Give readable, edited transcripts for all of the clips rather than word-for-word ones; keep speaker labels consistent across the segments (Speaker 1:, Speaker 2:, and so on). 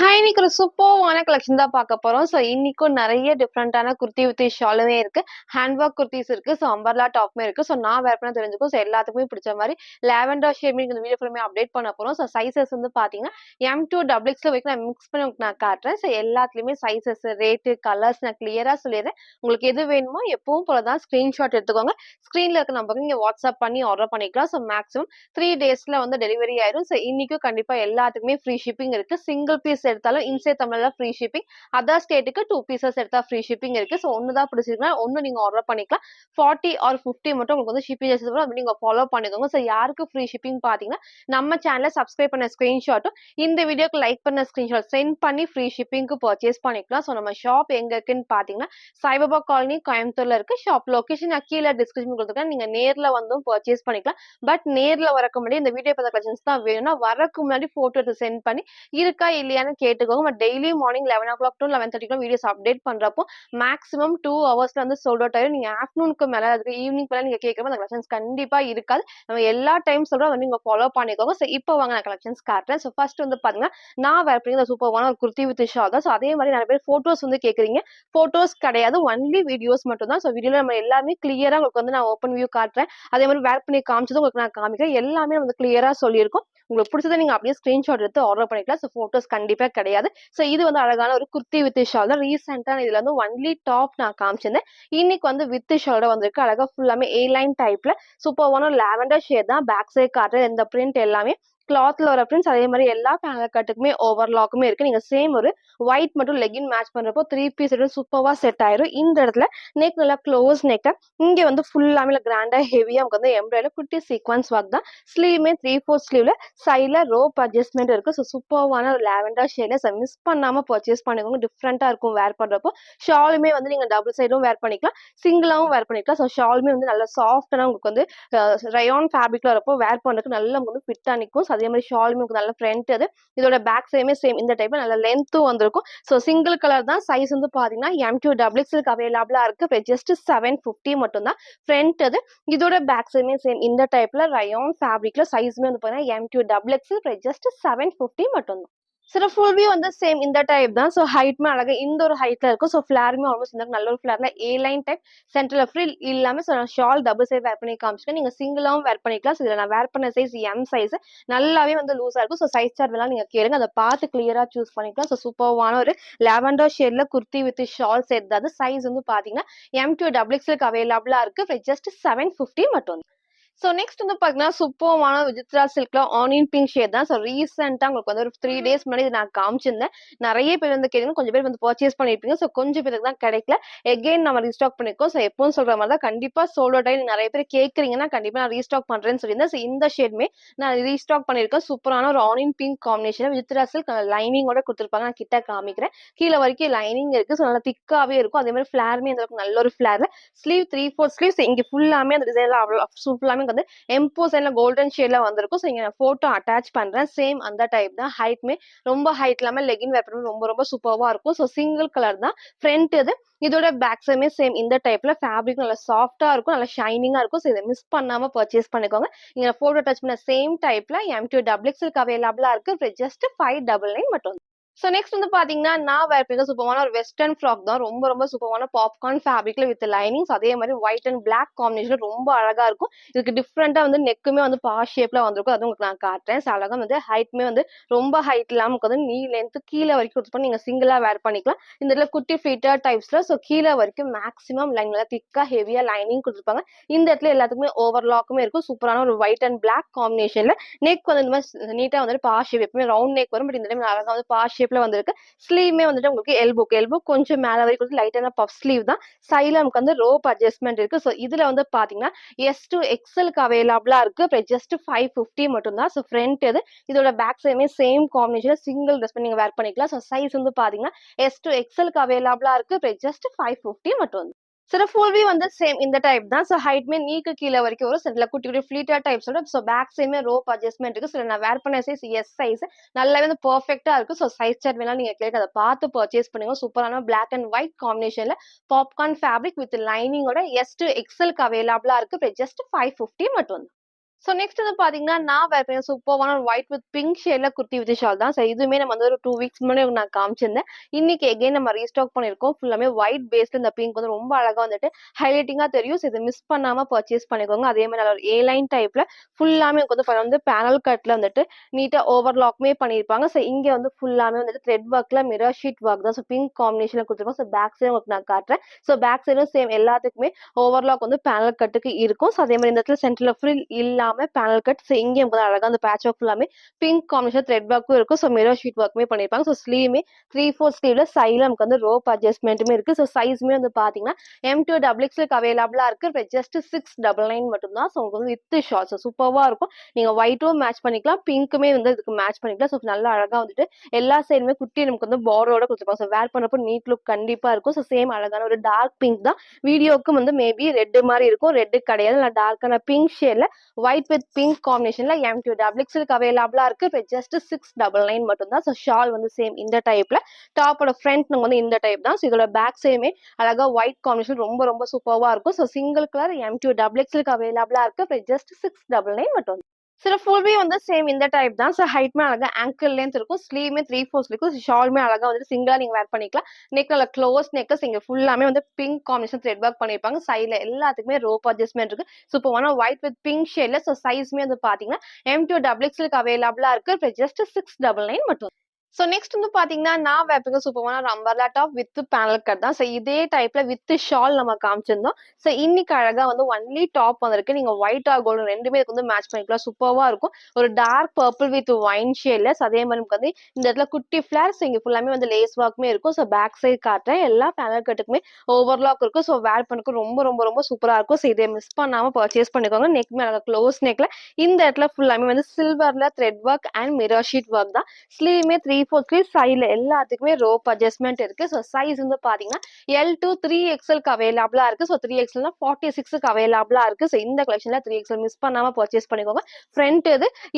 Speaker 1: Hi! இன்னைக்கு ஒரு சூப்பர்வான collection தான் பார்க்க போறோம். ஸோ இன்னைக்கும் நெறைய டிஃபரண்டான குர்த்தி வித் ஷாலுமே இருக்கு. ஹேண்ட் ஒர்க் குர்தீஸ் இருக்கு. ஸோ அம்பர்லா டாப்புமே இருக்கு. ஸோ நான் வேர் பண்ண தெரிஞ்சுக்கும். ஸோ எல்லாத்துக்குமே பிடிச்ச மாரி லாவெண்டர் ஷேட் இந்த வீடியோ ஃபுல்லுமே அப்டேட் பண்ண போறோம். ஸோ சைஸஸ் வந்து பார்த்தீங்கன்னா, எம் டூ டபுள் எக்ஸ்எல் வரைக்கும் நான் மிக்ஸ் பண்ணி உங்களுக்கு நான் காட்டுறேன். ஸோ எல்லாத்துலயுமே சைஸஸ், ரேட்டு, கலர்ஸ் நான் கிளியரா சொல்லிடுறேன். உங்களுக்கு எது வேணுமோ எப்பவும் போல தான் ஸ்கிரீன்ஷாட் எடுத்துக்கோங்க. ஸ்க்ரீன்ல இருக்க நம்பருக்கு நீங்க வாட்ஸ்அப் பண்ணி ஆர்டர் பண்ணிக்கலாம். ஸோ மேக்ஸிமம் 3 டேஸ்ல வந்து டெலிவரி ஆயிரும். ஸோ இன்னைக்கும் கண்டிப்பா எல்லாத்துக்குமே ஃப்ரீ ஷிப்பிங் இருக்கு. சிங்கிள் பீஸ் எடுத்தாலும் இன்சைட் தமிழ்ல ஃப்ரீ ஷிப்பிங். அதர் ஸ்டேட்டுக்கு 2 பீசஸ் எடுத்தா ஃப்ரீ ஷிப்பிங் இருக்கு. ஸோ ஒண்ணு தான் பிடிச்சிருக்குன்னா ஒண்ணு நீங்க ஆர்டர் பண்ணிக்கலாம். 40 ஆர் 50 மட்டும் உங்களுக்கு வந்து ஷிப்பிங் சார்ஜஸ் வரும். அப்படி நீங்க ஃபாலோ பண்ணிக்கோங்க. ஸோ யாருக்கு ஃப்ரீ ஷிப்பிங் பார்த்தீங்கன்னா, நம்ம சேனல சப்ஸ்கிரைப் பண்ண ஸ்கிரீன்ஷாட்டும், இந்த வீடியோக்கு லைக் பண்ண ஸ்கிரீன்ஷாட் சென்ட் பண்ணி ஃப்ரீ ஷிப்பிங்க்கு பர்ச்சேஸ் பண்ணிக்கலாம். ஸோ நம்ம ஷாப் எங்க இருக்குன்னு பார்த்தீங்கன்னா, சாய்பாபா காலனி கோயம்புத்தூர்ல இருக்கு. ஷாப் லொகேஷன் நான் கீழ டிஸ்கிரிப்ஷன் குடுத்துருக்கேன். நீங்க நேர்ல வந்தும் பர்ச்சேஸ் பண்ணிக்கலாம். பட் நேர்ல வரக்கு முன்னாடி இந்த வீடியோ பார்த்த கலெக்ஷன்ஸ் தான் வேணும்னா, வரக்கு முன்னாடி ஃபோட்டோ எடுத்து சென்ட் பண்ணி இருக்கா இல்லையான்னு கேட்டுக்கோங்க. But daily morning 11:00 to 11:30 videos update பண்றப்போ மேக்ஸிமம் 2 ஹவர்ஸ்ல வந்து சோல்ட் அவுட் ஆயிரும். நீங்க ஆஃப்டர்நூனுக்கு மேல அதுக்கு ஈவினிங் மேல நீங்க கேட்கறப்ப அந்த கலெக்ஷன்ஸ் கண்டிப்பா இருக்காது. நம்ம எல்லா டைம் சொல்றோம் வந்து நீங்க ஃபாலோ பண்ணிக்கோங்க. ஸோ இப்போ வாங்க நான் கலெக்ஷன்ஸ் காட்டுறேன். ஸோ ஃபர்ஸ்ட் வந்து பாத்தீங்கன்னா, நான் வேர் பண்ணி சூப்பர்வான ஒரு குர்த்தி வித் ஷால் தான். ஸோ அதே மாதிரி நிறைய பேர் போட்டோஸ் வந்து கேக்குறீங்க. போட்டோஸ் கிடையாது, ஒன்லி வீடியோஸ் மட்டும் தான். ஸோ வீடியோல நம்ம எல்லாமே கிளியரா உங்களுக்கு வந்து நான் ஓப்பன் வியூ காட்டுறேன். அதே மாதிரி வேர் பண்ணி காமிச்சதும் உங்களுக்கு நான் காமிக்கிறேன். எல்லாமே வந்து கிளியரா சொல்லியிருக்கோம். உங்களுக்கு பிடிச்சதை நீங்க அப்படியே ஸ்கிரீன்ஷாட் எடுத்து ஆர்டர் பண்ணிக்கலாம். ஸோ போட்டோஸ் கண்டிப்பா கிடையாது. ஸோ இது வந்து அழகான ஒரு குர்த்தி வித் ஷால் தான். ரீசெண்டா இதுல வந்து ஒன்லி டாப் நான் காமிச்சிருந்தேன். இன்னைக்கு வந்து வித் ஷாலோட வந்திருக்கு. அழகா ஃபுல்லாமே ஏ லைன் டைப்ல சூப்பர்வான லாவெண்டர் ஷேட் தான். பேக் சைடு காட்டுற இந்த பிரிண்ட் எல்லாமே கிளாத்ல வர பிரிண்ட்ஸ். அதே மாதிரி எல்லா பேனல் கட்டுக்குமே ஓவர்லாக்குமே இருக்கு. நீங்க சேம் ஒரு ஒயிட் மட்டும் லெகின் மேட்ச் பண்றப்போ 3 பீஸ் சூப்பர்வா செட் ஆயிரும். இந்த இடத்துல நெக் நல்லா க்ளோஸ் நெக். இங்க வந்து ஃபுல்லாமே கிராண்டா ஹெவியா நமக்கு வந்து எம்ப்ராய்டரி குட்டி சீக்வன்ஸ் ஒர்க் தான். ஸ்லீவ்மே 3/4 ஸ்லீவ்ல சைட்ல ரோப் அட்ஜஸ்ட்மெண்ட் இருக்கு. ஸோ சூப்பர்வான ஒரு லாவெண்டர் ஷேட்ல மிஸ் பண்ணாம பர்ச்சேஸ் பண்ணிக்கோங்க. டிஃப்ரெண்டா இருக்கும் வேர் பண்றப்போ. ஷாலுமே வந்து நீங்க டபுள் சைடும் வேர் பண்ணிக்கலாம், சிங்கிளாவும் வேர் பண்ணிக்கலாம். ஸோ ஷாலுமே வந்து நல்லா சாஃப்டான உங்களுக்கு வந்து ரயான் ஃபேப்ரிக்ல வரப்போ வேர் பண்றதுக்கு நல்லா உங்களுக்கு வந்து ஃபிட்டா நிற்கும். அதே மாதிரி ஷாலுமே உங்களுக்கு நல்ல ஃப்ரண்ட் அது. இதோட பேக் சைடுமே சேம் இந்த டைப்ல நல்ல லென்த்தும் வந்திருக்கும். ஸோ சிங்கிள் கலர் தான். சைஸ் வந்து பாத்தீங்கன்னா M2 டபுள் எக்ஸ்எல் அவைலபிளா இருக்கு. ஜஸ்ட் 750 மட்டும் தான். ஃப்ரண்ட் அது. இதோட பேக் சைடுமே சேம் இந்த டைப்ல ரயான் ஃபேப்ரிக்ல சைஸ்மே வந்து பாத்தீங்கன்னா M2 டபுள் எக்ஸ்எல் ஜஸ்ட் 750 மட்டும் தான். சில ஃபுல் வியூ வந்து சேம் இந்த டைப் தான். ஸோ ஹைட்மே அழகா இந்த ஒரு ஹைட்ல இருக்கும். ஸோ ஃபிளாருமே ஆல்மோஸ்ட் இந்த நல்ல ஒரு ஃபிளார்ல ஏ லைன் டைப் சென்டர்ல ஃப்ரில் இல்லாம ஸோ நான் ஷால் டபுள் சைட் வேர் பண்ணி காமிச்சிருக்கேன். நீங்க சிங்கிளாவும் வேர் பண்ணிக்கலாம். ஸோ இதில் நான் வேர் பண்ண சைஸ் எம் சைஸ் நல்லாவே வந்து லூஸா இருக்கும். ஸோ சைஸ் சார்ட் வேணா நீங்க கேளுங்க. அதை பார்த்து கிளியரா சூஸ் பண்ணிக்கலாம். ஸோ சூப்பர்வான ஒரு லாவெண்டர் ஷேட்ல குர்த்தி வித் ஷால் செட் தான். சைஸ் வந்து பாத்தீங்கன்னா M2 டபுள் எக்ஸ்எல் அவைலபிளா இருக்கு. ஜஸ்ட் 750 மட்டும். ஸோ நெக்ஸ்ட் வந்து பார்த்தீங்கன்னா, சூப்பர்வான விசித்ரா சில்க்ல ஆனியன் பிங்க் ஷேட் தான். ஸோ ரீசென்ட்டா உங்களுக்கு வந்து ஒரு 3 டேஸ் முன்னாடி இத நான் காமிச்சிருந்தேன். நெறைய பேர் வந்து கேட்டீங்க. கொஞ்சம் பேர் வந்து பர்ச்சேஸ் பண்ணியிருப்பீங்க. ஸோ கொஞ்சம் பேருக்கு தான் கிடைக்கல. எகைன் நம்ம ரீஸ்டாக் பண்ணியிருக்கோம். ஸோ எப்பவும் சொல்ற மாரி தான் கண்டிப்பா சோல்ட் அவுட் ஆயி நெறைய பேர் கேட்கறீங்கன்னா, கண்டிப்பா நான் ரீஸ்டாக் பண்றேன்னு சொல்லியிருந்தேன். ஸோ இந்த ஷேடுமே நான் ரீஸ்டாக் பண்ணியிருக்கேன். சூப்பரான ஒரு onion pink combination Vichitra silk லைனிங்கோட குடுத்துருப்பாங்க. நான் கிட்ட காமிக்கிறேன். கீழ வரைக்கும் லைனிங் இருக்கு. ஸோ நல்லா திக்காவே இருக்கும். அதே மாரி ஃபிளாருமே இந்த அளவுக்கு நல்ல ஒரு ஃபிளார்ல ஸ்லீவ் 3/4 ஸ்லீவ்ஸ் இங்க ஃபுல்லாமே அந்த டிசைன்ல அவ்வளோ ஃபுல்லாமே வந்து எம்போஸ்ல கோல்டன் ஷேட்ல வந்திருக்கும். ஸோ இங்க நான் போட்டோ அட்டாச் பண்றேன். சேம் அந்த டைப் தான். ஹைட்மே ரொம்ப ஹைட் இல்லாம லெகின் வேர் பண்ணும்போது ரொம்ப ரொம்ப சூப்பர்வா இருக்கும். ஸோ சிங்கிள் கலர் தான். ஃப்ரண்ட் இது. இதோட பேக் சைடுமே சேம் இந்த டைப்ல ஃபேப்ரிக் நல்லா சாஃப்டா இருக்கும், நல்லா ஷைனிங்கா இருக்கும். ஸோ இதை மிஸ் பண்ணாம பர்ச்சேஸ் பண்ணிக்கோங்க. நீங்க போட்டோ டச் பண்ண சேம் டைப்ல M2 டபுள் எக்ஸ்எல் அவைலபிளா இருக்கு. ஜஸ்ட் 599 மட்டும். ஸோ நெக்ஸ்ட் வந்து பாத்தீங்கன்னா, நான் வேர் பண்ண சூப்பரான ஒரு வெஸ்டர்ன் ஃப்ராக் தான். ரொம்ப ரொம்ப சூப்பரான பாப்கார்ன் ஃபேப்ரிக்ல வித் லைனிங்ஸ். அதே மாதிரி ஒயிட் அண்ட் பிளாக் காம்பினேஷன் ரொம்ப அழகா இருக்கும். இதுக்கு டிஃப்ரெண்டா வந்து நெக்குமே வந்து பாஸ் ஷேப்ல வந்திருக்கும். அதுவும் உங்களுக்கு நான் காட்டுறேன். ஸோ அழகா வந்து ஹைட்மே வந்து ரொம்ப ஹைட் இல்லாம வந்து நீ லென்த் கீழ வரைக்கும் கொடுத்து நீங்க சிங்கிளா வேர் பண்ணிக்கலாம். இந்த இடத்துல குட்டி ஃபிட்டர் டைப்ஸ்ல ஸோ கீழ வரைக்கும் மேக்ஸிமம் லைன் நல்லா திக்கா ஹெவியா லைனிங் கொடுத்துருப்பாங்க. இந்த இடத்துல எல்லாத்துக்குமே ஓவர்லாக்குமே இருக்கும். சூப்பரான ஒரு ஒயிட் அண்ட் பிளாக் காம்பினேஷன்ல நெக் வந்து இந்த மாதிரி நீட்டா வந்துட்டு பாஸ் ஷேப் எப்பவுமே ரவுண்ட் நெக் வரும். பட் இந்த டைம் அழகா வந்து பாஸ் ஷேப்ல வந்திருக்கு. ஸ்லீவ்மே வந்துட்டு உங்களுக்கு எல்போ கொஞ்சம் மேல வரைக்கும் லைட்டான பஃப் ஸ்லீவ் தான். சைடுல நமக்கு வந்து ரோப் அட்ஜஸ்ட்மெண்ட் இருக்கு. ஸோ இதுல வந்து பாத்தீங்கன்னா S to XLக்கு அவைலபிளா இருக்கு. ஜஸ்ட் 550 மட்டும் தான். ஸோ ஃப்ரண்ட் இது. இதோட பேக் சைடுமே சேம் காம்பினேஷன் சிங்கிள் ட்ரெஸ் நீங்க வேர் பண்ணிக்கலாம். ஸோ சைஸ் வந்து பாத்தீங்கன்னா S to XLக்கு அவைலபிளா இருக்கு. ஜஸ்ட் 550 மட்டும். சில ஃபுல் வியூ வந்து சேம் இந்த டைப் தான். ஸோ ஹைட்மே நீக்கு கீழ வரைக்கும் வரும். சில குட்டி குட்டி ஃப்ளீட்டர் டைப்ஸோட ஸோ பேக் சைடுமே ரோப் அட்ஜஸ்ட்மெண்ட் இருக்கு. சில நான் வேர் பண்ண சைஸ் எஸ் சைஸ் நல்லாவே வந்து பெர்ஃபெக்ட்டா இருக்கு. ஸோ சைஸ் சார்ட் வேணா நீங்க கேட்டு அத பார்த்து பர்ச்சேஸ் பண்ணுங்க. சூப்பரான பிளாக் அண்ட் ஒயிட் காம்பினேஷன்ல பாப்கார்ன் ஃபேப்ரிக் வித் லைனிங்கோட S to XLக்கு அவைலபிளா இருக்கு. ஜஸ்ட் 550 மட்டும். ஸோ நெக்ஸ்ட் வந்து பார்த்தீங்கன்னா, நான் வேர் பண்ண சூப்பர்வான ஒரு ஒயிட் வித் பிங்க் ஷேட்ல குர்த்தி வித் ஷால் தான். ஸோ இதுவுமே நம்ம வந்து ஒரு 2 வீக்ஸ் முன்னாடி நான் காமிச்சிருந்தேன். இன்னைக்கு எகைன் நம்ம ரீஸ்டாக் பண்ணியிருக்கோம். ஃபுல்லாமே ஒயிட் பேஸ்ல இந்த பிங்க் வந்து ரொம்ப அழகா வந்துட்டு ஹைலைட்டிங்கா தெரியும். ஸோ இத மிஸ் பண்ணாம பர்ச்சேஸ் பண்ணிக்கோங்க. அதே மாரி நல்ல ஒரு ஏ லைன் டைப்ல ஃபுல்லாமே வந்து பேனல் கட்ல வந்துட்டு நீட்டா ஓவர்லாக்குமே பண்ணியிருப்பாங்க. ஸோ இங்க வந்து ஃபுல்லாமே வந்துட்டு த்ரெட் ஒர்க்ல மிரர் ஷீட் ஒர்க் தான். ஸோ பிங்க் காம்பினேஷன்ல குடுத்துருக்கோம். ஸோ பேக் சைடு உங்களுக்கு நான் காட்டுறேன். ஸோ பேக் சைடும் சேம் எல்லாத்துக்குமே ஓவர்லாக் வந்து பேனல் கட்டுக்கு இருக்கும். ஸோ அதே மாதிரி இந்த இடத்துல சென்டர்ல ஃப்ரில் இல்லாம பேனல் கட். ஸோ இங்கேயும் போது அழகா அந்த பேட்ச் ஒர்க் ஃபுல்லாமே பிங்க் காம்பினேஷன் த்ரெட் ஒர்க்கும் இருக்கும். ஸோ மிரர் ஷீட் ஒர்க்குமே பண்ணியிருப்பாங்க. ஸோ ஸ்லீவுமே 3/4 ஸ்லீவ்ல சைடுல நமக்கு வந்து ரோப் அட்ஜஸ்ட்மெண்ட்டுமே இருக்கு. ஸோ சைஸ்மே வந்து பாத்தீங்கன்னா M2 XXL அவைலபிளா இருக்கு. ஜஸ்ட் 699 மட்டும் தான். ஸோ உங்களுக்கு வந்து வித் ஷார்ட்ஸ் சூப்பர்வா இருக்கும். நீங்க ஒயிட்டும் மேட்ச் பண்ணிக்கலாம், பிங்க்குமே வந்து இதுக்கு மேட்ச் பண்ணிக்கலாம். ஸோ நல்லா அழகா வந்துட்டு எல்லா சைடுமே குட்டி நமக்கு வந்து பார்டரோட கொடுத்துருப்பாங்க. ஸோ வேர் பண்ணப்போ நீட் லுக் கண்டிப்பா இருக்கும். ஸோ சேம் அழகான ஒரு டார்க் பிங்க் தான். வீடியோக்கு வந்து மேபி ரெட் மாதிரி இருக்கும். ரெட் கிடையாது, நான் டார்க்கான பிங்க் ஷேட்ல ஒயிட் வித் பிங்க் காம்பினேஷன்ல M2 XXL அவைலபிளா இருக்கு. ஜஸ்ட் 699 மட்டும் தான். ஸோ ஷால் வந்து சேம் இந்த டைப்ல, டாப்போட ஃப்ரண்ட் நம்ம வந்து இந்த டைப் தான். ஸோ இதோட பேக் சைடுமே அழகா ஒயிட் காம்பினேஷன் ரொம்ப ரொம்ப சூப்பர்வா இருக்கும். So single colour M2 XXL அவைலபிளா இருக்கு. ஜஸ்ட் 699 மட்டும். சில ஃபுல்வே வந்து சேம் இந்த டைப் தான். ஸோ ஹைட்மே அழகா ஆங்கிள் லென்த் இருக்கும். ஸ்லீவ்மே 3/4 இருக்கும். ஷால்மே அழகா வந்து சிங்கிளா நீங்க வேர் பண்ணிக்கலாம். நெக் நல்ல க்ளோஸ் நெக். இங்க ஃபுல்லாமே வந்து பிங்க் காம்பினேஷன் த்ரெட் ஒர்க் பண்ணிருப்பாங்க. சைடுல எல்லாத்துக்குமே ரோப் அட்ஜஸ்ட்மெண்ட் இருக்கு. சூப்பரான ஒயிட் வித் பிங்க் ஷேட்ல. ஸோ சைஸ்மே வந்து பாத்தீங்கன்னா M2 XXL அவைலபிளா இருக்கு. ஜஸ்ட் 699 மட்டும். ஸோ நெக்ஸ்ட் வந்து பாத்தீங்கன்னா, நான் வேர் பண்ண சூப்பரான ஒரு umbrella top with panel cut தான். ஸோ இதே டைப்ல வித் ஷால் நம்ம காமிச்சிருந்தோம். ஸோ இன்னைக்கு அழகா வந்து ஒன்லி டாப் வந்திருக்கு. நீங்க ஒயிட் ஆர் கோல்டு ரெண்டுமே இதுக்கு வந்து மேட்ச் பண்ணிக்கலாம். சூப்பர்வா இருக்கும். ஒரு டார்க் பர்பிள் வித் ஒயின் ஷேட்ல. அதே மாதிரி நமக்கு வந்து இந்த இடத்துல குட்டி ஃபிளார்ஸ், இங்க ஃபுல்லாமே வந்து லேஸ் ஒர்க்குமே இருக்கும். ஸோ பேக் சைடு காட்டுறேன். எல்லா பேனல் கட்டுக்குமே ஓவர்லாக் இருக்கும். ஸோ வேர் பண்ணக்கு ரொம்ப ரொம்ப ரொம்ப சூப்பரா இருக்கும். ஸோ இதை மிஸ் பண்ணாம பர்ச்சேஸ் பண்ணிக்கோங்க. நெக் மேல க்ளோஸ் நெக்ல இந்த இடத்துல ஃபுல்லாமே வந்து சில்வர்ல thread work and mirror sheet work தான். ஸ்லீவ்மே 3/4 ஸ்லீவ். சைடுல எல்லாத்துக்குமே ரோப் அட்ஜஸ்ட்மெண்ட் இருக்கு. ஸோ சைஸ் வந்து பாத்தீங்கன்னா L2 3XL அவைலபிளா இருக்கு. ஸோ 3XL 46 அவைலபிளா இருக்கு. ஸோ இந்த கலெக்ஷன்ல 3XL மிஸ் பண்ணாம பர்ச்சேஸ் பண்ணிக்கோங்க. ஃப்ரண்ட்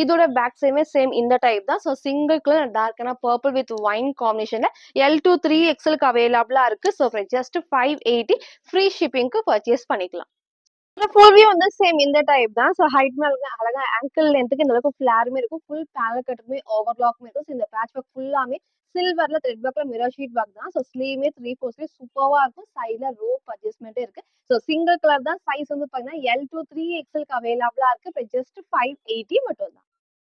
Speaker 1: இதோட பேக் சைடுமே சேம் இந்த டைப் தான். ஸோ சிங்கிள் கலர் டார்க்கான பர்பிள் வித் ஒயின் காம்பினேஷன்ல L2 3XL அவைலபிளா இருக்கு. ஸோ ஜஸ்ட் 580 ஃப்ரீ ஷிப்பிங்க்கு பர்ச்சேஸ் பண்ணிக்கலாம். ஃபுல் வியூ வந்து சேம் இந்த டைப் தான். ஸோ ஹைட் மேல அழகா ஆங்கிள் லென்த்துக்கு இந்த அளவுக்கு ஃபிளாருமே இருக்கும். ஃபுல் பேனல் கட்டுமே ஓவர்லாக்குமே இருக்கும். ஸோ இந்த பேட்ச் ஒர்க் ஃபுல்லாமே சில்வர்ல த்ரெட் ஒர்க்ல மிரர் ஷீட் ஒர்க் தான். ஸோ ஸ்லீவ்மே 3/4 ஸ்லீவ் சூப்பர்வா இருக்கும். சைடுல ரோப் அட்ஜஸ்ட்மெண்ட்டே இருக்கு. ஸோ சிங்கிள் கலர் தான். சைஸ் வந்து பாத்தீங்கன்னா L2 3XL அவைலபிளா இருக்கு. ஜஸ்ட் 580 மட்டும் தான்.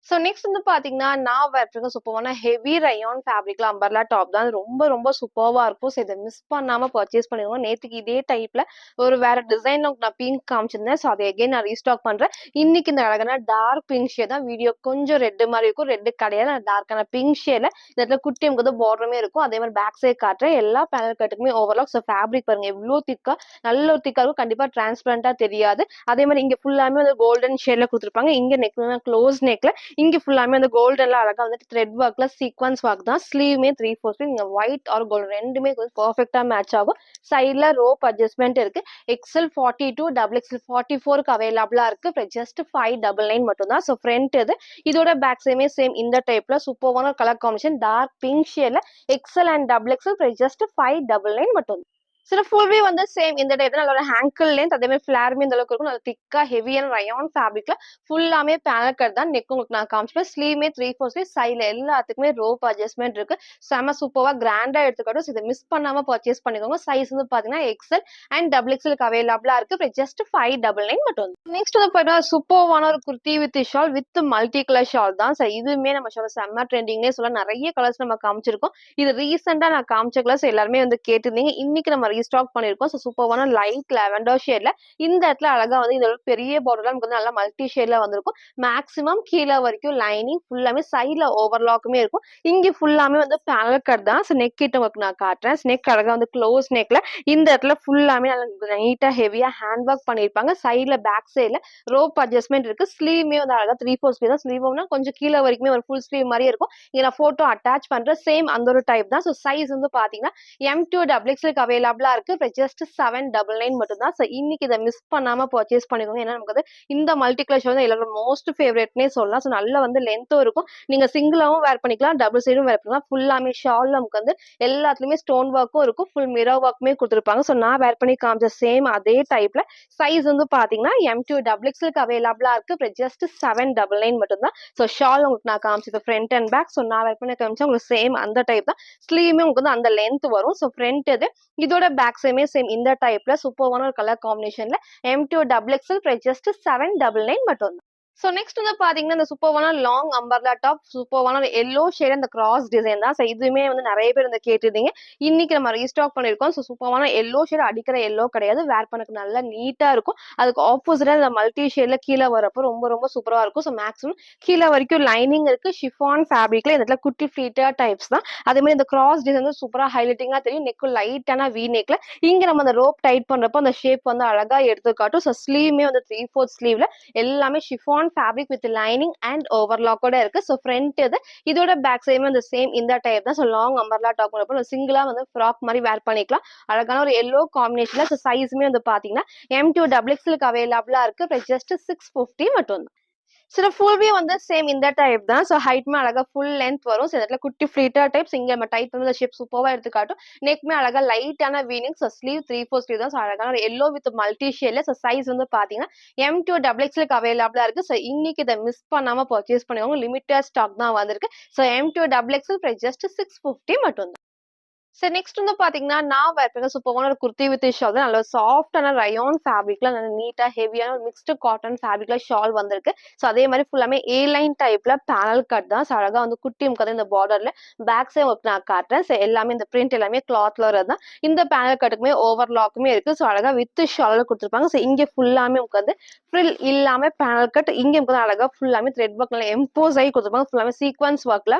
Speaker 1: ஸோ நெக்ஸ்ட் வந்து பாத்தீங்கன்னா, நான் வேர் பண்ண சூப்பரான ஹெவி ரயான் ஃபேப்ரிக்ல அம்பர்லா டாப் தான். ரொம்ப ரொம்ப சூப்பர்வா இருக்கும். ஸோ இதை மிஸ் பண்ணாம பர்ச்சேஸ் பண்ணிக்கோங்க. நேத்துக்கு இதே டைப்ல ஒரு வேற டிசைன்ல நான் பிங்க் காமிச்சிருந்தேன். ஸோ அதை எகைன் நான் ரீஸ்டாக் பண்றேன். இன்னைக்கு இந்த அழகான டார்க் பிங்க் ஷேட் தான். வீடியோ கொஞ்சம் ரெட் மாதிரி இருக்கும். ரெட் கிடையாது, டார்க்கான பிங்க் ஷேட்ல இந்த இடத்துல குட்டி நமக்கு வந்து பார்டருமே இருக்கும். அதே மாதிரி பேக் சைடு காட்டுறேன். எல்லா பேனல் கட்டுக்குமே ஓவர்லாக். ஸோ ஃபேப்ரிக் பாருங்க எவ்வளோ திக்கா, நல்ல ஒரு திக்கா இருக்கும். கண்டிப்பா டிரான்ஸ்பரண்டா தெரியாது. அதே மாதிரி இங்க ஃபுல்லாமே வந்து கோல்டன் ஷேட்ல கொடுத்துருப்பாங்க. இங்க நெக் க்ளோஸ் நெக்ல இங்க ஃபுல்லாமே அந்த கோல்டன்ல அழகா வந்துட்டு த்ரெட் ஒர்க்ல சீக்வன்ஸ் ஒர்க் தான். ஸ்லீவ்மே 3/4 ஸ்லீவ். நீங்க ஒயிட் ஆர் கோல்டு ரெண்டுமே பெர்ஃபெக்ட்டா மேட்ச் ஆகும். சைடுல ரோப் அட்ஜஸ்ட்மெண்ட் இருக்கு. XL 42 XXL 44க்கு அவைலபிளா இருக்கு. ஜஸ்ட் 599 மட்டும் தான். ஸோ ஃப்ரண்ட் இதோட பேக் சைடுமே சேம் இந்த டைப்ல சூப்பரான கலர் காம்பினேஷன் டார்க் பிங்க் ஷேட்ல XL அண்ட் XXL ஜஸ்ட் 599 மட்டும். சில ஃபுல்வே வந்து சேம் இந்த டைப் தான். நல்ல ஹேங்கிள் லென்த், அதே மாதிரி ஃபிளாருமே இந்த அளவுக்கு இருக்கும். நல்ல திக்கா ஹெவியான ரயான் ஃபேப்ரிக்ல ஃபுல்லாமே பேனல் கட் தான். நெக் உங்களுக்கு நான் காமிச்சிப்பேன். ஸ்லீவ்மே 3/4 ஸ்லீவ். சைடுல எல்லாத்துக்குமே ரோப் அட்ஜஸ்ட்மெண்ட் இருக்கு. செம சூப்பரா கிராண்டா எடுத்துக்காட்டும். இதை மிஸ் பண்ணாம பர்ச்சேஸ் பண்ணிக்கோங்க. சைஸ் வந்து பாத்தீங்கன்னா XL அண்ட் XXL அவைலபிளா இருக்கு. ஜஸ்ட் 599 மட்டும். நெக்ஸ்ட் வந்து பாத்தீங்கன்னா சூப்பர்வான ஒரு kurti with shawl with multi colour shawl தான். ஸோ இதுவுமே நம்ம ஷால் செம்ம ட்ரெண்டிங்னே சொல்ல, நிறைய கலர்ஸ் நம்ம காமிச்சிருக்கோம். இது ரீசெண்டா நான் காமிச்ச கலர்ஸ் எல்லாருமே வந்து கேட்டிருந்தீங்க. இன்னைக்கு நம்ம ரீஸ்டாக் பண்ணிருக்கோம். ஸோ சூப்பரான லைட் லாவெண்டர் ஷேட்ல இந்த இடத்துல அழகா வந்து இந்த பெரிய பார்டர்ல நமக்கு வந்து நல்லா மல்டி ஷேட்ல வந்திருக்கும். மேக்ஸிமம் கீழே வரைக்கும் லைனிங் ஃபுல்லாமே சைட்ல ஓவர்லாக்குமே இருக்கும். இங்க ஃபுல்லாமே வந்து பேனல் கட் தான். ஸோ நெக் கிட்ட உங்களுக்கு நான் காட்டுறேன். நெக் அழகா வந்து க்ளோஸ் நெக்ல இந்த இடத்துல ஃபுல்லாமே நல்லா நீட்டா ஹெவியா ஹேண்ட் ஒர்க் பண்ணிருப்பாங்க. சைட்ல பேக் சைட்ல ரோப் அட்ஜஸ்ட்மெண்ட் இருக்கு. ஸ்லீவ்மே வந்து அழகா 3/4 ஸ்லீவ் தான். ஸ்லீவ்னா கொஞ்சம் கீழே வரைக்குமே ஒரு ஃபுல் ஸ்லீவ் மாதிரி இருக்கும். இங்க நான் போட்டோ அட்டாச் பண்றேன். சேம் அந்த ஒரு டைப் தான். ஸோ சைஸ் வந்து பாத்தீங்கன்னா M2 XXL அவைலபிளா அவைலபிளா இருக்கு. இப்ப ஜஸ்ட் 799 மட்டும் தான். ஸோ இன்னைக்கு இத மிஸ் பண்ணாம பர்ச்சேஸ் பண்ணிக்கோங்க. ஏன்னா நமக்கு வந்து இந்த மல்டி கலர் ஷால் தான் எல்லாரோட மோஸ்ட் ஃபேவரட்னே சொல்லலாம். ஸோ நல்லா வந்து லென்த்தும் இருக்கும். நீங்க சிங்கிளாவும் வேர் பண்ணிக்கலாம், டபுள் சைடும் வேர் பண்ணிக்கலாம். ஃபுல்லாமே ஷால் நமக்கு வந்து எல்லாத்துலயுமே ஸ்டோன் ஒர்க்கும் இருக்கும், ஃபுல் மிரர் ஒர்க்குமே கொடுத்துருப்பாங்க. ஸோ நான் வேர் பண்ணி காமிச்ச சேம் அதே டைப்ல சைஸ் வந்து பாத்தீங்கன்னா M2 XXL அவைலபிளா இருக்கு. இப்ப ஜஸ்ட் 799 மட்டும் தான். ஸோ ஷால் உங்களுக்கு நான் காமிச்சது ஃப்ரண்ட் அண்ட் பேக். ஸோ நான் வேர் பண்ணி காமிச்சா உங்களுக்கு சேம் அந்த டைப் தான். ஸ்லீவுமே உங்களுக்கு வந்து அந்த லென்த் வரும். ஸோ ஃப்ரண்ட் இது, இதோட பேக் சைடுமே சேம் இந்த டைப்ல சூப்பரான ஒரு கலர் காம்பினேஷன்ல M2 XXL ஜஸ்ட் 799 மட்டும் தான். ஸோ நெக்ஸ்ட் வந்து பாத்தீங்கன்னா இந்த சூப்பர்வான லாங் அம்பர்லா டாப், சூப்பர்வான ஒரு எல்லோ ஷேட் அந்த கிராஸ் டிசைன் தான். ஸோ இதுவுமே வந்து நிறைய பேர் வந்து கேட்டிருந்தீங்க. இன்னைக்கு நம்ம ரீஸ்டாக் பண்ணிருக்கோம். ஸோ சூப்பர்வான எல்லோ ஷேட், அடிக்கிற எல்லோ கிடையாது, வேர் பண்ணக்கு நல்லா நீட்டா இருக்கும். அதுக்கு ஆப்போசிட்டா இந்த மல்டி ஷேட்ல கீழே வரப்போ ரொம்ப ரொம்ப சூப்பரா இருக்கும். ஸோ மேக்ஸிமம் கீழே வரைக்கும் லைனிங் இருக்கு, ஷிஃபான் ஃபேப்ரிக்ல இந்த இடத்துல குட்டி ஃபிளீட்டா டைப்ஸ் தான். அதே மாதிரி இந்த கிராஸ் டிசைன் வந்து சூப்பரா ஹைலைட்டிங்கா தெரியும். நெக்கு லைட்டான வி நெக்ல இங்க நம்ம அந்த ரோப் டைட் பண்றப்போ அந்த ஷேப் வந்து அழகா எடுத்து காட்டும். ஸோ ஸ்லீவ்மே வந்து 3/4 ஸ்லீவ்ல எல்லாமே chiffon fabric with lining and ஓவர்லாக்கோட இருக்கு. ஸோ ஃப்ரண்ட் இது, இதோட பேக் சைடுமே அந்த சேம் இந்த டைப் தான். ஸோ லாங் அம்பர்லா டாப் பண்ணப்போ சிங்கிளா வந்து ஃப்ராக் மாதிரி வேர் பண்ணிக்கலாம். அழகான ஒரு எல்லோ காம்பினேஷன்ல. ஸோ சைஸுமே வந்து பாத்தீங்கன்னா M2 XXL அவைலபிளா இருக்கு. ஜஸ்ட் 650 மட்டும் தான். சில ஃபுல் வியூ வந்து சேம் இந்த டைப் தான். ஸோ ஹைட்மே அழகா ஃபுல் லென்த் வரும். சில இடத்துல குட்டி ஃபிளீட்டா டைப்ஸ், இங்க நம்ம டைட் பண்ணி ஷேப் சூப்பரா எடுத்து காட்டும். நெக்மே அழகா லைட்டான வீனிங். ஸோ ஸ்லீவ் 3/4 ஸ்லீவ் தான். ஸோ அழகான ஒரு எல்லோ வித் மல்டி ஷேட்ல. ஸோ சைஸ் வந்து பாத்தீங்கன்னா M2 XXL அவைலபிளா இருக்கு. ஸோ இன்னைக்கு இதை மிஸ் பண்ணாம பர்ச்சேஸ் பண்ணுவாங்க. லிமிட்டட் ஸ்டாக் தான் வந்திருக்கு. ஸோ M2 XXL ஜஸ்ட் 650 மட்டும் தான். சரி நெக்ஸ்ட் வந்து பாத்தீங்கன்னா நான் வேர் பண்ண சூப்பரான ஒரு குர்த்தி வித் ஷால் தான். நல்ல சாஃப்டான ரயான் ஃபேப்ரிக்ல நல்ல நீட்டா ஹெவியான ஒரு மிக்ஸ்டு காட்டன் ஃபேப்ரிக்ல ஷால் வந்திருக்கு. ஸோ அதே மாதிரி ஃபுல்லாமே ஏ லைன் டைப்ல பேனல் கட் தான். ஸோ அழகா வந்து குட்டி முக்கதை இந்த பார்டர்ல பேக் சைட் ஒர்க் நான் காட்டுறேன். ஸோ எல்லாமே இந்த பிரிண்ட் எல்லாமே கிளாத்ல தான். இந்த பேனல் கட்டுக்குமே ஓவர்லாக்குமே இருக்கு. ஸோ அழகா வித் ஷால் கொடுத்துருப்பாங்க. ஸோ இங்க ஃபுல்லாமே உட்காந்து ஃப்ரில் இல்லாம பேனல் கட், இங்க உட்காந்து அழகா ஃபுல்லாமே த்ரெட் ஒர்க் நல்லா எம்போஸ் ஆகி கொடுத்துருப்பாங்க. ஃபுல்லாமே சீக்வன்ஸ் ஒர்க்ல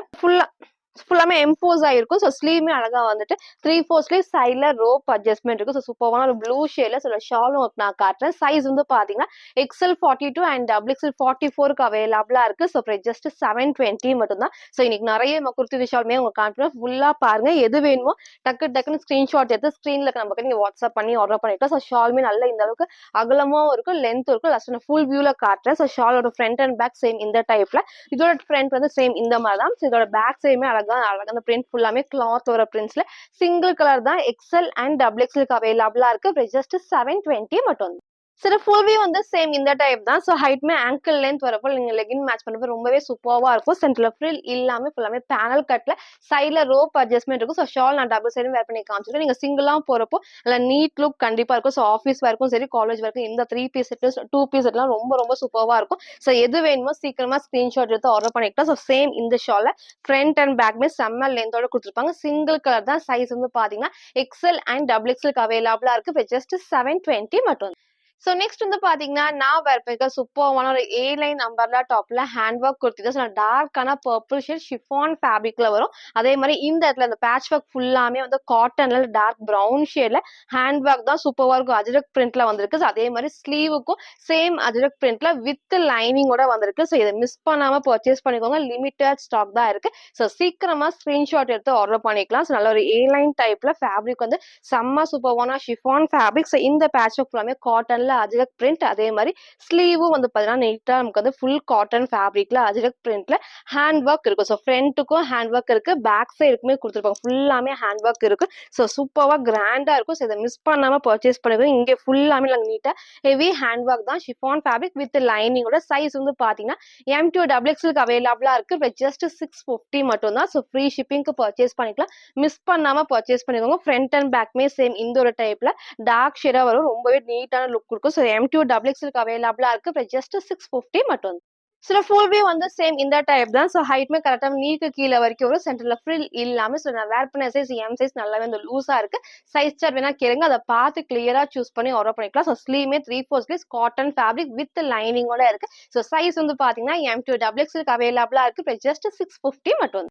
Speaker 1: ஃபுல்லாமே எம்போஸ் ஆயிருக்கும். ஸோ ஸ்லீவ்மே அழகா வந்துட்டு 3/4 ஸ்லீவ் சைட்ல ரோப் அட்ஜஸ்ட்மெண்ட் இருக்கும். ஸோ சூப்பரான ஒரு ப்ளூ ஷேட்ல சில ஷாலும் நான் காட்டுறேன். சைஸ் வந்து பாத்தீங்கன்னா XL42 அண்ட் XXL44க்கு அவைலபிளா இருக்கு. ஸோ ஜஸ்ட் 720 மட்டும் தான். ஸோ இன்னைக்கு நிறைய குர்த்தி ஷாலுமே உங்க காட்டுறேன். ஃபுல்லா பாருங்க, எது வேணுமோ டக்குன்னு ஸ்கிரீன்ஷாட் எடுத்து ஸ்கிரீன்ல நமக்கு நீங்க வாட்ஸ்அப் பண்ணி ஆர்டர் பண்ணிக்கலாம். ஸோ ஷாலுமே நல்ல இந்த அளவுக்கு அகலமும் இருக்கும், லென்த் இருக்கும். லாஸ்ட் நான் ஃபுல் வியூல காட்டுறேன். ஸோ ஷாலோட ஃப்ரண்ட் அண்ட் பேக் சேம் இந்த டைப்ல, இதோட ஃப்ரண்ட் வந்து சேம் இந்த மாதிரி தான். ஸோ இதோட பேக் சைடுமே அழகா அந்த பிரிண்ட் ஃபுல்லாமே கிளாத் வர பிரிண்ட்ஸ்ல சிங்கிள் கலர் தான். XL அண்ட் XXL அவைலபிளா இருக்கு. ஜஸ்ட் 720 மட்டும். சில ஃபுல் வியூ வந்து சேம் இந்த டைப் தான். ஸோ ஹைட்மே ஆங்கிள் லென்த் வரப்போ நீங்க லெகின் மேட்ச் பண்ணப்போ ரொம்பவே சூப்பராவா இருக்கும். சென்டர்ல ஃப்ரில் இல்லாம ஃபுல்லாமே பேனல் கட்ல சைட்ல ரோப் அட்ஜஸ்ட்மெண்ட் இருக்கும். ஸோ ஷால் நான் டபுள் சைடும் வேர் பண்ணி காமிச்சிருக்கேன். நீங்க சிங்கிளா போறப்போ நல்ல நீட் லுக் கண்டிப்பா இருக்கும். ஸோ ஆஃபீஸ் வேர்க்கும் சரி, காலேஜ் வேர்க்கும் இந்த 3 பீஸ் செட் 2 பீஸ் செட்லாம் ரொம்ப ரொம்ப சூப்பராவா இருக்கும். ஸோ எது வேணுமோ சீக்கிரமா ஸ்கிரீன்ஷாட் எடுத்து ஆர்டர் பண்ணிக்கலாம். ஸோ சேம் இந்த ஷால ஃப்ரண்ட் அண்ட் பேக்மே செம்ம லென்த்தோட கொடுத்துருப்பாங்க. சிங்கிள் கலர் தான். சைஸ் வந்து பாத்தீங்கன்னா XL அண்ட் XXL அவைலபிளா இருக்கு. ஜஸ்ட் 720 மட்டும். ஸோ நெக்ஸ்ட் வந்து பாத்தீங்கன்னா நான் வேர் பண்ணிருக்க சூப்பரான ஒரு ஏ லைன் அம்பர்லா டாப்ல ஹேண்ட் ஒர்க் குர்த்தி தான். ஸோ டார்க்கான பர்பிள் ஷேட் ஷிஃபான் ஃபேப்ரிக்ல வரும். அதே மாதிரி இந்த இடத்துல இந்த பேட்ச் ஒர்க் ஃபுல்லாமே வந்து காட்டன்ல டார்க் ப்ரௌன் ஷேட்ல ஹேண்ட் ஒர்க் தான் சூப்பரா இருக்கும். அஜரக் பிரிண்ட்ல வந்திருக்கு. ஸோ அதே மாதிரி ஸ்லீவுக்கும் சேம் அஜரக் பிரிண்ட்ல வித் லைனிங்கோட வந்திருக்கு. ஸோ இதை மிஸ் பண்ணாம பர்ச்சேஸ் பண்ணிக்கோங்க. லிமிட்டட் ஸ்டாக் தான் இருக்கு. ஸோ சீக்கிரமா ஸ்கிரீன்ஷாட் எடுத்து ஆர்டர் பண்ணிக்கலாம். ஸோ நல்ல ஒரு ஏ லைன் டைப்ல ஃபேப்ரிக் வந்து செம்ம சூப்பரான ஷிஃபான் ஃபேப்ரிக். ஸோ இந்த பேட்ச் ஒர்க் ஃபுல்லாமே காட்டன்ல அஜரக் பிரிண்ட். அதே மாதிரி ஸ்லீவும் வந்து பாத்தீங்கன்னா நீட்டா நமக்கு வந்து full cotton ஃபேப்ரிக்ல Ajrak பிரிண்ட்ல hand work இருக்கும். ஸோ ஃப்ரண்ட்டுக்கும் ஹேண்ட் ஒர்க் இருக்கு, பேக் சைடுக்குமே கொடுத்துருப்பாங்க. ஃபுல்லாமே ஹேண்ட் ஒர்க் இருக்கு. ஸோ சூப்பரா கிராண்டா இருக்கும். ஸோ இதை மிஸ் பண்ணாம பர்ச்சேஸ் பண்ணிருக்கோம். இங்க ஃபுல்லாமே நாங்கள் நீட்டா ஹெவி ஹேண்ட் ஒர்க் தான், ஷிஃபான் ஃபேப்ரிக் வித் லைனிங்கோட. சைஸ் வந்து பாத்தீங்கன்னா M2 XXL அவைலபிளா இருக்கு. ஜஸ்ட் 650 மட்டும் தான். ஸோ ஃப்ரீ ஷிப்பிங்க்கு பர்ச்சேஸ் பண்ணிக்கலாம். மிஸ் பண்ணாம பர்ச்சேஸ் பண்ணிக்கோங்க. ஃப்ரண்ட் அண்ட் பேக்மே சேம் இந்த ஒரு டைப்ல டார்க் ஷேடா வரும். ரொம்பவே நீட்டான லுக் இருக்கும். ஸோ M2 XXL அவைலபிளா இருக்கு. ஜஸ்ட் 650 மட்டும். சில ஃபுல் வியூ வந்து சேம் இந்த டைப் தான். ஸோ ஹைட்மே கரெக்டா நீக்கு கீழே வரைக்கும் வரும். சென்டர்ல ஃப்ரில் இல்லாம. ஸோ நான் வேர் பண்ண சைஸ் M சைஸ் நல்லாவே வந்து லூஸா இருக்கு. சைஸ் சார்ட் வேணா கேளுங்க, அதை பார்த்து கிளியரா சூஸ் பண்ணி ஆர்டர் பண்ணிக்கலாம். ஸோ ஸ்லீவ்மே 3/4 ஸ்லீவ்ஸ் காட்டன் ஃபேப்ரிக் வித் லைனிங்கோட இருக்கு. ஸோ சைஸ் வந்து பாத்தீங்கன்னா M2 XXL அவைலபிளா இருக்கு. ஜஸ்ட் 650 மட்டும்.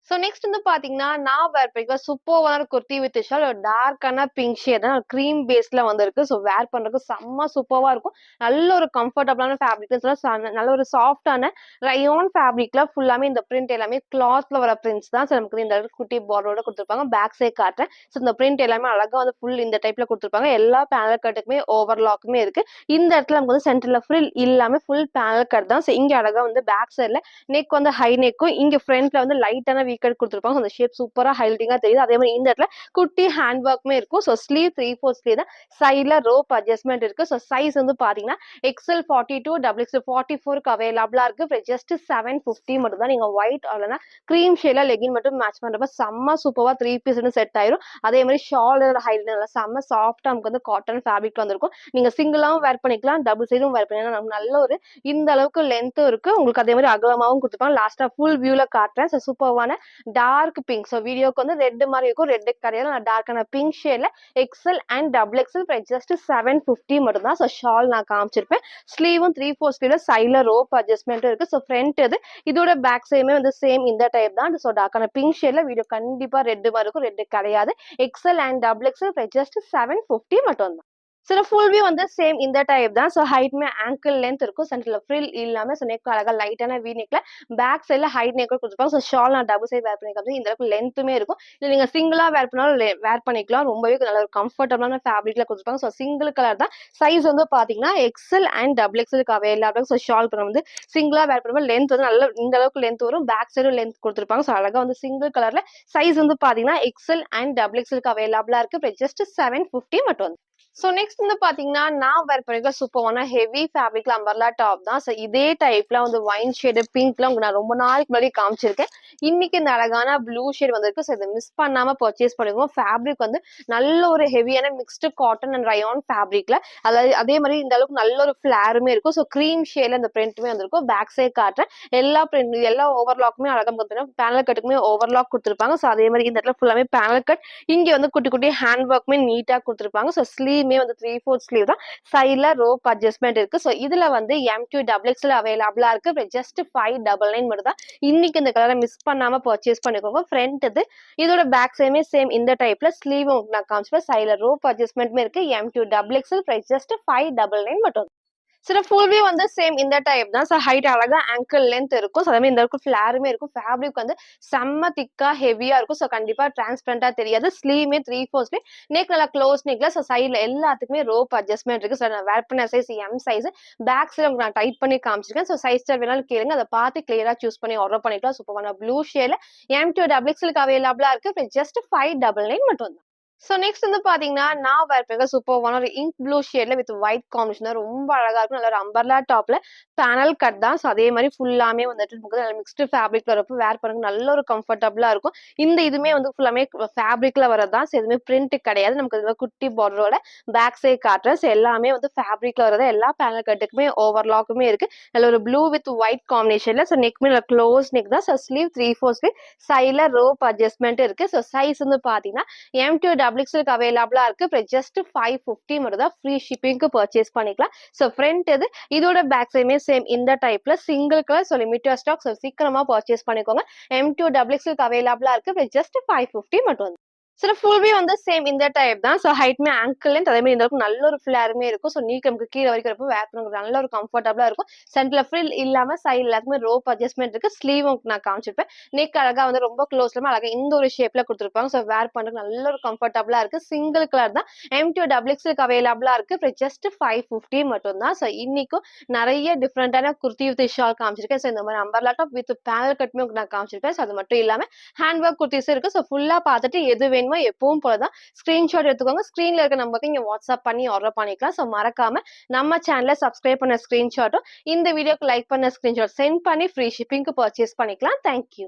Speaker 1: ஸோ நெக்ஸ்ட் வந்து பார்த்தீங்கன்னா, நான் வேர் பண்ணிருக்க சூப்பர்வான குர்த்தி வித் ஷால் ஒரு டார்க்கான பிங்க் ஷேட் தான் க்ரீம் பேஸ்ல வந்திருக்கு. ஸோ வேர் பண்றதுக்கு செம்ம சூப்பர்வா இருக்கும். நல்ல ஒரு கம்ஃபர்டபுளான ஃபேப்ரிக்னு சொல்லலாம். நல்ல ஒரு சாஃப்ட்டான ரயான் ஃபேப்ரிக்ல ஃபுல்லாமே இந்த பிரிண்ட் எல்லாமே கிளாத்ல வர பிரிண்ட்ஸ் தான். ஸோ நமக்கு இந்த அளவுக்கு குட்டி பார்டரோட குடுத்துருப்பாங்க. பேக் சைட் காட்டுறேன். ஸோ இந்த பிரிண்ட் எல்லாமே அழகா வந்து ஃபுல் இந்த டைப்ல குடுத்துருப்பாங்க. எல்லா பேனல் கட்டுக்குமே ஓவர்லாக்குமே இருக்கு. இந்த இடத்துல நமக்கு வந்து சென்டர்ல ஃப்ரில் இல்லாம ஃபுல் பேனல் கட் தான். ஸோ இங்க அழகா வந்து பேக் சைட்ல நெக் வந்து ஹை நெக்கும் இங்க ஃப்ரண்ட்ல வந்து லைட்டான வீக்கட் கொடுத்துருப்பாங்க. அந்த ஷேப் சூப்பரா ஹைலைட்டிங்கா தெரியுது. அதே மாதிரி இந்த இடத்துல குட்டி ஹேண்ட் ஒர்க்குமே இருக்கும். ஸோ ஸ்லீவ் 3/4 ஸ்லீவ் தான். சைட்ல ரோப் அட்ஜஸ்ட்மெண்ட் இருக்கு. ஸோ சைஸ் வந்து பாத்தீங்கன்னா எக்ஸ்எல் 42 XXL 44க்கு அவைலபிளா இருக்கு. ஜஸ்ட் 750 மட்டும் தான். நீங்க ஒயிட் அல்லனா கிரீம் ஷேட்ல லெகின் மட்டும் மேட்ச் பண்றப்ப செம்ம சூப்பரா 3 பீஸ்னு செட் ஆயிரும். அதே மாதிரி ஷால் ஹைலைட் நல்லா செம்ம சாஃப்டா நமக்கு வந்து காட்டன் ஃபேப்ரிக் வந்திருக்கும். நீங்க சிங்கிளாவும் வேர் பண்ணிக்கலாம், டபுள் சைடும் வேர் பண்ணிக்கலாம். நமக்கு நல்ல ஒரு இந்த அளவுக்கு லென்த்தும் இருக்கு. உங்களுக்கு அதே மாதிரி அகலமாவும் கொடுத்துருப்பாங்க. லாஸ்டா ஃபுல் வியூல காட்டுறேன். ஸோ சூப்பர்வான டார்க் பிங்க். ஸோ வீடியோக்கு வந்து ரெட் மாதிரி இருக்கும். ரெட் கிடையாது. நான் டார்க்கான பிங்க் ஷேட்ல XL and double XL price just 750 மட்டும் தான். ஸோ ஷால் நான் காமிச்சிருப்பேன். ஸ்லீவும் 3/4 ஸ்லீவ்ல சைட்ல ரோப் அட்ஜஸ்ட்மெண்ட்டும் இருக்கு. ஸோ ஃப்ரண்ட் இது இதோட பேக் சைடுமே வந்து சேம் இந்த டைப் தான். ஸோ டார்க்கான பிங்க் ஷேட்ல வீடியோ கண்டிப்பா ரெட் மாதிரி இருக்கும். ரெட் கிடையாது. XL and double XL price just 750 மட்டும் தான். ஸோ ஃபுல் வியூ வந்து சேம் இந்த டைப் தான். ஸோ ஹைட்மே ஆங்கிள் லென்த் இருக்கும். சென்டர்ல ஃப்ரில் இல்லாம ஸோ நெக் அழகா லைட்டான வி நெக்ல பேக் சைட்ல ஹைட் நெக் கொடுத்துருப்பாங்க. ஸோ ஷால் நான் டபுள் சைட் வேர் பண்ணி இந்த அளவுக்கு லென்த்துமே இருக்கும். இல்லை நீங்க சிங்கிளா வேர் பண்ணாலும் வேர் பண்ணிக்கலாம். ரொம்பவே நல்ல ஒரு கம்ஃபர்டபுளான ஃபேப்ரிக்ல கொடுத்துருப்பாங்க. ஸோ சிங்கிள் கலர் தான். சைஸ் வந்து பாத்தீங்கன்னா எக்ஸ்எல் அண்ட் டபுள் எக்ஸ்எலுக்கு அவைலபிள். ஸோ ஷால் வந்து சிங்கிளா வேர் பண்ணும்போது லென்த் வந்து நல்ல இந்த அளவுக்கு லென்த் வரும். பேக் சைடும் லென்த் கொடுத்துருப்பாங்க. ஸோ அழகா வந்து சிங்கிள் கலர்ல சைஸ் வந்து பாத்தீங்கன்னா எக்ஸ்எல் அண்ட் டபுள் எக்ஸ்எலுக்கு அவைலபிளா இருக்கு. ஜஸ்ட் 750 மட்டும். ஸோ நெக்ஸ்ட் வந்து பாத்தீங்கன்னா, நான் வேர் பண்ணிருக்க சூப்பரான ஹெவி ஃபேப்ரிக்ல அம்பர்லா டாப் தான். ஸோ இதே டைப்ல வந்து ஒயின் ஷேடு பிங்க்ல உங்களுக்கு நான் ரொம்ப நாளைக்கு முன்னாடி காமிச்சிருக்கேன். இன்னைக்கு இந்த அழகான ப்ளூ ஷேட் வந்திருக்கு. ஸோ இதை மிஸ் பண்ணாம பர்ச்சேஸ் பண்ணிக்கோங்க. ஃபேப்ரிக் வந்து நல்ல ஒரு ஹெவியான மிக்ஸ்டு காட்டன் அண்ட் ரயான் ஃபேப்ரிக்ல, அதாவது அதே மாதிரி இந்த அளவுக்கு நல்ல ஒரு ஃபிளாருமே இருக்கும். ஸோ கிரீம் ஷேட்ல இந்த பிரிண்ட்டுமே வந்திருக்கும். பேக் சைட் காட்டுறேன். எல்லா பிரிண்ட் எல்லா ஓவர்லாக்குமே அழகா பார்த்தீங்கன்னா பேனல் கட்டுக்குமே ஓவர்லாக் கொடுத்துருப்பாங்க. ஸோ அதே மாதிரி இந்த இடத்துல ஃபுல்லாமே பேனல் கட், இங்க வந்து குட்டி குட்டி ஹேண்ட் ஒர்க்குமே நீட்டா கொடுத்துருப்பாங்க. ஸோ ஸ்லீவ்மே வந்து 3/4 ஸ்லீவ் தான். சைட்ல ரோப் அட்ஜஸ்ட்மெண்ட் இருக்கு. ஸோ இதுல வந்து M2 XXL அவைலபிளா இருக்கு. ஜஸ்ட் 599 மட்டும் தான். இன்னைக்கு இந்த கலரை மிஸ் பண்ணாம பர்ச்சேஸ் பண்ணிக்கோங்க. ஃப்ரண்ட் இது இதோட பேக் சைடுமே சேம் இந்த டைப்ல ஸ்லீவும் நான் காமிச்சிப்பேன். சைட்ல ரோப் அட்ஜஸ்ட்மெண்ட்மே இருக்கு. M2 XXL பிரைஸ் ஜஸ்ட் 599 மட்டும். சில ஃபுல் வியூ வந்து சேம் இந்த டைப் தான். ஸோ ஹைட் அழகா ஆங்கிள் லென்த் இருக்கும். ஸோ அதே மாதிரி இந்த அளவுக்கு ஃபிளாருமே இருக்கும். ஃபேப்ரிக் வந்து செம்ம திக்கா ஹெவியா இருக்கும். ஸோ கண்டிப்பா டிரான்ஸ்பரண்டா தெரியாது. ஸ்லீவ்மே 3/4 ஸ்லீவ். நெக் நல்லா க்ளோஸ் நெக்ல. ஸோ சைட்ல எல்லாத்துக்குமே ரோப் அட்ஜஸ்ட்மெண்ட் இருக்கு. ஸோ நான் வேர் பண்ண size M size. Back side நான் டைட் பண்ணி காமிச்சிருக்கேன். ஸோ சைஸ் சார்ட் வேணாலும் கேளுங்க. அதை பார்த்து கிளியரா சூஸ் பண்ணி ஆர்டர் பண்ணிக்கலாம். சூப்பரான ப்ளூ ஷேட்ல M2 XXL அவைலபிளா இருக்கு. ஜஸ்ட் 599 மட்டும் தான். ஸோ நெக்ஸ்ட் வந்து பாத்தீங்கன்னா, நான் வேர் பண்ணிருக்க சூப்பர்வான ஒரு இங்க் ப்ளூ ஷேட்ல வித் ஒயிட் காம்பினேஷன் தான். ரொம்ப அழகா இருக்கும். நல்ல ஒரு அம்பர்லா டாப்ல பேனல் கட் தான். ஸோ அதே மாதிரி ஃபுல்லாமே வந்துட்டு நமக்கு மிக்ஸ்டு ஃபேப்ரிக்ல வரப்போ வேர் பண்ணுங்க நல்ல ஒரு கம்ஃபர்டபுளா இருக்கும். இந்த இதுமே வந்து ஃபுல்லாமே ஃபேப்ரிக்ல வரதான். ஸோ எதுவுமே பிரிண்ட் கிடையாது. நமக்கு இதுல குட்டி பார்டரோட பேக் சைட் காட்டுறேன். ஸோ எல்லாமே வந்து ஃபேப்ரிக்ல வரதா. எல்லா பேனல் கட்டுக்குமே ஓவர்லாக்குமே இருக்கு. நல்ல ஒரு ப்ளூ வித் ஒயிட் காம்பினேஷன்ல. ஸோ நெக்மே நல்ல க்ளோஸ் நெக் தான். So sleeve 3/4 sleeve. சைட்ல ரோப் அட்ஜஸ்ட்மெண்ட் இருக்கு. ஸோ சைஸ் வந்து பாத்தீங்கன்னா M2 XXL அவைலபிளா இருக்கு. ஜஸ்ட் 550 மட்டும் தான். ஃப்ரீ ஷிப்பிங்க்கு பர்ச்சேஸ் பண்ணிக்கலாம். ஸோ ஃப்ரண்ட் இது இதோட பேக் சைடுமே சேம் இந்த டைப்ல single colour. So limited stock. So சீக்கிரமா பர்ச்சேஸ் பண்ணிக்கோங்க. M2 XXL அவைலபிளா இருக்கு. ஜஸ்ட் 550 மட்டும். சில ஃபுல் வியூ வந்து சேம் இந்த டைப் தான். ஸோ ஹைட்மே ஆங்கிள் லென்த் அதே மாதிரி இந்த அளவுக்கு நல்ல ஒரு ஃபிளாருமே இருக்கும். ஸோ நீக்கு நமக்கு கீழே வரைக்கும் இருப்போ வேர் பண்ணுறது நல்ல ஒரு கம்ஃபர்டபுளா இருக்கும். சென்டர்ல ஃப்ரில் இல்லாம சைடு எல்லாத்துக்குமே ரோப் அட்ஜஸ்ட்மெண்ட் இருக்கு. ஸ்லீவும் நான் காமிச்சிருப்பேன். நெக் அழகா வந்து ரொம்ப க்ளோஸ்ல அழகா இந்த ஒரு ஷேப்ல கொடுத்துருப்பாங்க. ஸோ வேர் பண்றது நல்ல ஒரு கம்ஃபர்டபுளா இருக்கு. சிங்கிள் கலர் தான். M2 XXL அவைலபிளா இருக்கு. ஜஸ்ட் 550 மட்டும் தான். ஸோ இன்னைக்கும் நிறைய டிஃப்ரெண்டான குர்த்தி வித் ஷால் காமிச்சிருக்கேன். ஸோ இந்த மாதிரி அம்பர்லா டாப் வித் பேனல் கட்டுமே நான் காமிச்சிருப்பேன். ஸோ அது மட்டும் இல்லாம ஹேண்ட் ஒர்க் குர்த்திஸ் இருக்கு. ஸோ ஃபுல்லா பார்த்துட்டு எது வேணுமோ எப்பவும் போலதான் ஸ்கிரீன்ஷாட் எடுத்துக்கோங்க. ஸ்கிரீன்ல இருக்க நம்பருக்கு இங்க வாட்ஸ்அப் பண்ணி ஆர்டர் பண்ணிக்கலாம். ஸோ மறக்காம நம்ம சேனலை சப்ஸ்கிரைப் பண்ண ஸ்கிரீன்ஷாட்டும் இந்த வீடியோக்கு லைக் பண்ண ஸ்கிரீன்ஷாட் சென்ட் பண்ணி ஃப்ரீ ஷிப்பிங்க்கு பர்ச்சேஸ் பண்ணிக்கலாம். தேங்க்யூ.